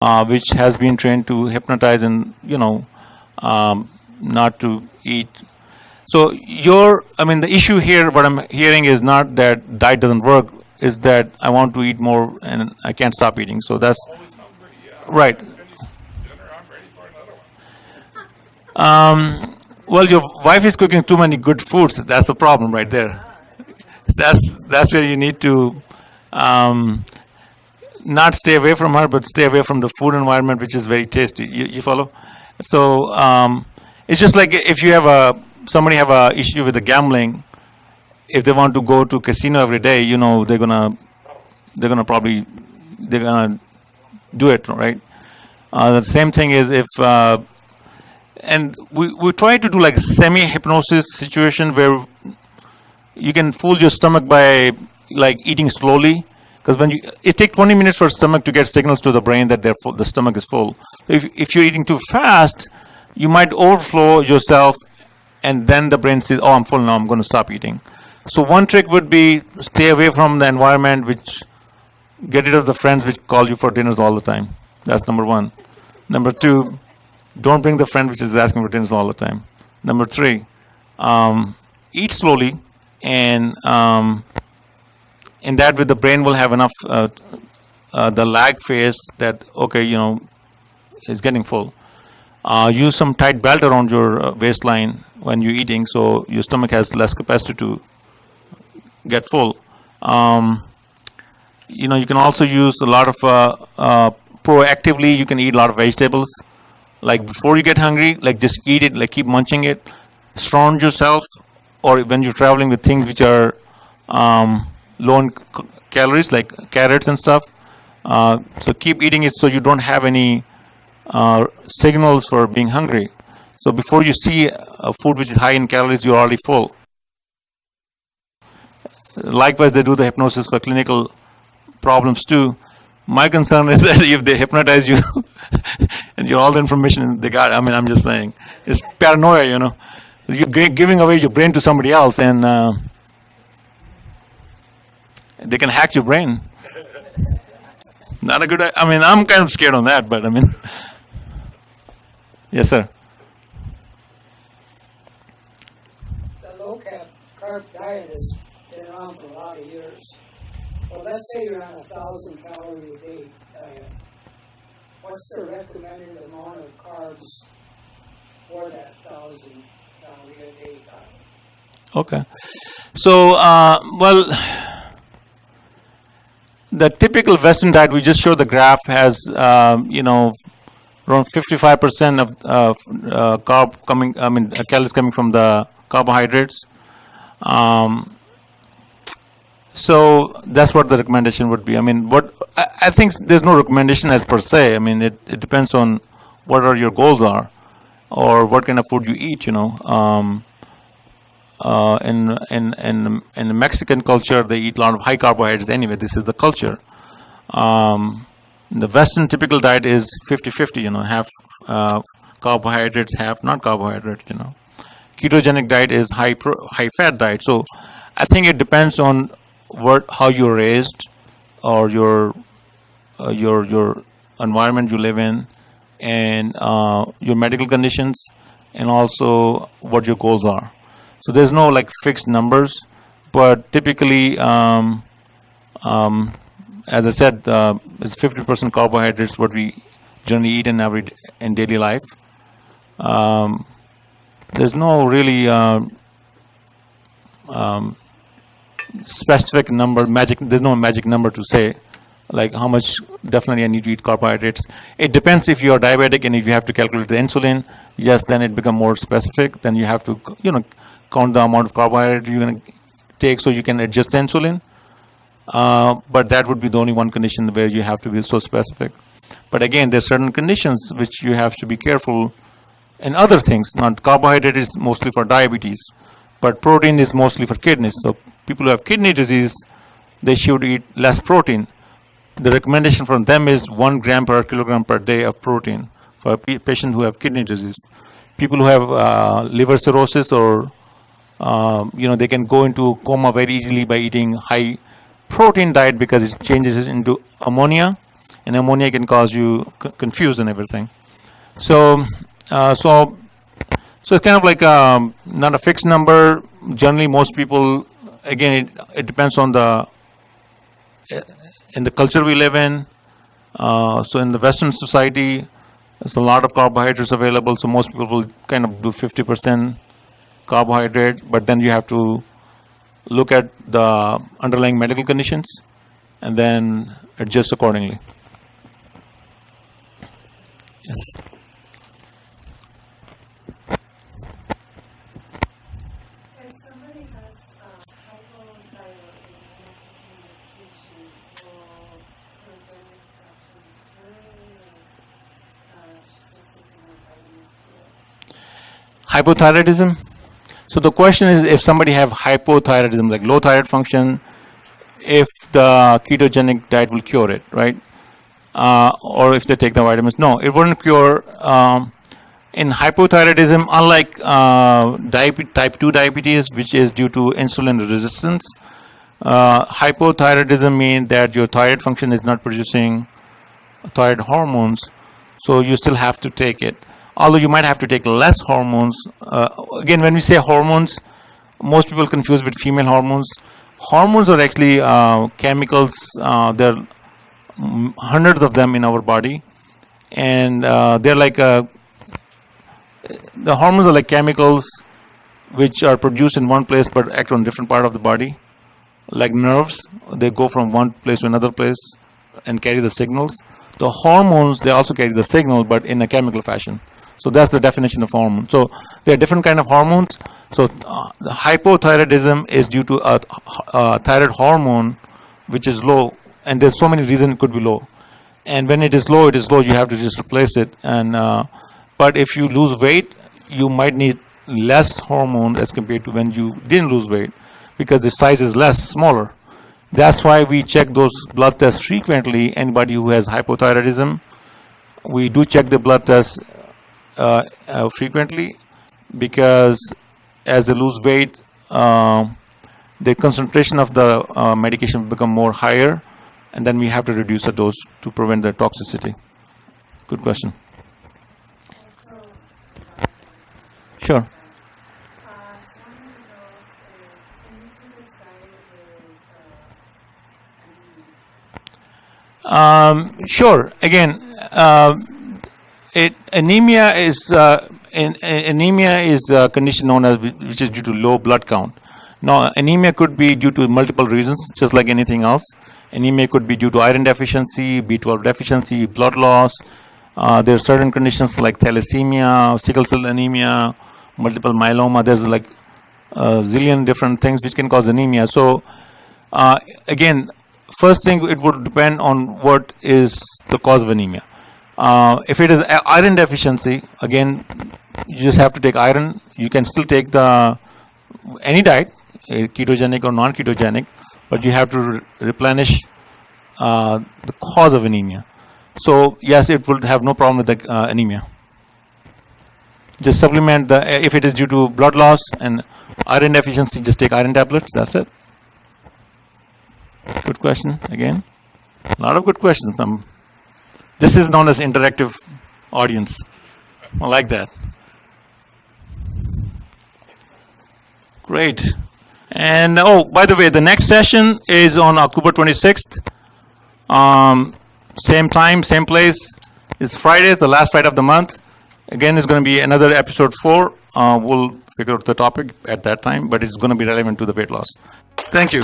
which has been trained to hypnotize and not to eat. So the issue here, what I'm hearing is not that diet doesn't work, is that I want to eat more and I can't stop eating. So that's right. Well, your wife is cooking too many good foods. That's the problem right there. That's where you need to not stay away from her, but stay away from the food environment, which is very tasty. You follow? So it's just like if you have somebody have a issue with the gambling. If they want to go to casino every day, they're gonna do it, right? The same thing is if and we try to do like semi hypnosis situation where you can fool your stomach by like eating slowly, because it takes 20 minutes for stomach to get signals to the brain that the stomach is full. So if you're eating too fast, you might overflow yourself, and then the brain says, "Oh, I'm full now. I'm going to stop eating." So one trick would be stay away from the environment get rid of the friends which call you for dinners all the time. That's number one. Number two, don't bring the friend which is asking for dinners all the time. Number three, eat slowly, and in that way the brain will have enough the lag phase that is getting full. Use some tight belt around your waistline when you're eating, so your stomach has less capacity to get full. You can also use a lot of proactively. You can eat a lot of vegetables. Like before you get hungry, like just eat it, like keep munching it. Surround yourself, or when you're traveling, with things which are low in calories, like carrots and stuff. So keep eating it so you don't have any signals for being hungry. So before you see a food which is high in calories, you're already full. Likewise, they do the hypnosis for clinical problems too. My concern is that if they hypnotize you and all the information they got, I'm just saying, it's paranoia, You're giving away your brain to somebody else, and they can hack your brain. Not a good idea. I'm kind of scared on that, but yes, sir. The low-carb diet has been around for a lot of years. Well, let's say you're on 1,000 calorie a day diet. What's the recommended amount of carbs for that 1,000 calorie a day diet? Okay. So, the typical Western diet, we just showed the graph, has around 55% of calories coming from the carbohydrates. So that's what the recommendation would be. I think there's no recommendation as per se. It depends on what are your goals are, or what kind of food you eat. In the Mexican culture, they eat a lot of high carbohydrates anyway. This is the culture. The Western typical diet is 50-50. Half carbohydrates, half not carbohydrates. Ketogenic diet is high fat diet. So I think it depends on how you're raised, or your environment you live in, and your medical conditions, and also what your goals are. So there's no like fixed numbers, but typically, as I said, it's 50% carbohydrates what we generally eat in daily life. There's no really specific number, there's no magic number to say like how much definitely I need to eat carbohydrates. It depends if you are diabetic, and if you have to calculate the insulin, yes, then it becomes more specific. Then you have to count the amount of carbohydrate you're going to take so you can adjust the insulin. But that would be the only one condition where you have to be so specific. But again, there's certain conditions which you have to be careful. And other things, not carbohydrate is mostly for diabetes, but protein is mostly for kidneys. So people who have kidney disease, they should eat less protein. The recommendation from them is 1 gram per kilogram per day of protein for patients who have kidney disease. People who have liver cirrhosis, or they can go into coma very easily by eating high protein diet, because it changes it into ammonia, and ammonia can cause you confused and everything. So it's kind of like not a fixed number. Generally, most people, again, it depends on in the culture we live in. So in the Western society, there's a lot of carbohydrates available. So most people will kind of do 50% carbohydrate, but then you have to look at the underlying medical conditions and then adjust accordingly. Yes. If somebody has hypothyroidism or progenic actually just taking more vitamins for it? Hypothyroidism. So the question is, if somebody have hypothyroidism, like low thyroid function, if the ketogenic diet will cure it, right? Or if they take the vitamins. No, it wouldn't cure. In hypothyroidism, unlike type 2 diabetes, which is due to insulin resistance, hypothyroidism means that your thyroid function is not producing thyroid hormones, so you still have to take it. Although you might have to take less hormones. Again, when we say hormones, most people confuse with female hormones. Hormones are actually chemicals. There are hundreds of them in our body, and they're like the hormones are like chemicals which are produced in one place but act on different part of the body. Like nerves, they go from one place to another place and carry the signals. The hormones, they also carry the signal, but in a chemical fashion. So that's the definition of hormone. So there are different kind of hormones. So the hypothyroidism is due to a thyroid hormone which is low, and there's so many reasons it could be low. And when it is low, it is low. You have to just replace it. And but if you lose weight, you might need less hormone as compared to when you didn't lose weight, because the size is less, smaller. That's why we check those blood tests frequently. Anybody who has hypothyroidism, we do check the blood tests frequently, because as they lose weight, the concentration of the medication will become more higher, and then we have to reduce the dose to prevent the toxicity. Good question. Sure. Sure. Again, anemia is a condition known as, which is due to low blood count. Now, anemia could be due to multiple reasons, just like anything else. Anemia could be due to iron deficiency, B12 deficiency, blood loss. There are certain conditions like thalassemia, sickle cell anemia, multiple myeloma. There's like a zillion different things which can cause anemia. So, again, first thing, it would depend on what is the cause of anemia. If it is iron deficiency, again, you just have to take iron. You can still take any diet, ketogenic or non-ketogenic, but you have to replenish the cause of anemia. So yes, it will have no problem with the anemia. Just supplement if it is due to blood loss and iron deficiency, just take iron tablets. That's it. Good question again. A lot of good questions. This is known as interactive audience. I like that. Great. And by the way, the next session is on October 26th. Same time, same place. It's Friday, it's the last Friday of the month. Again, it's going to be another episode 4. We'll figure out the topic at that time, but it's going to be relevant to the weight loss. Thank you.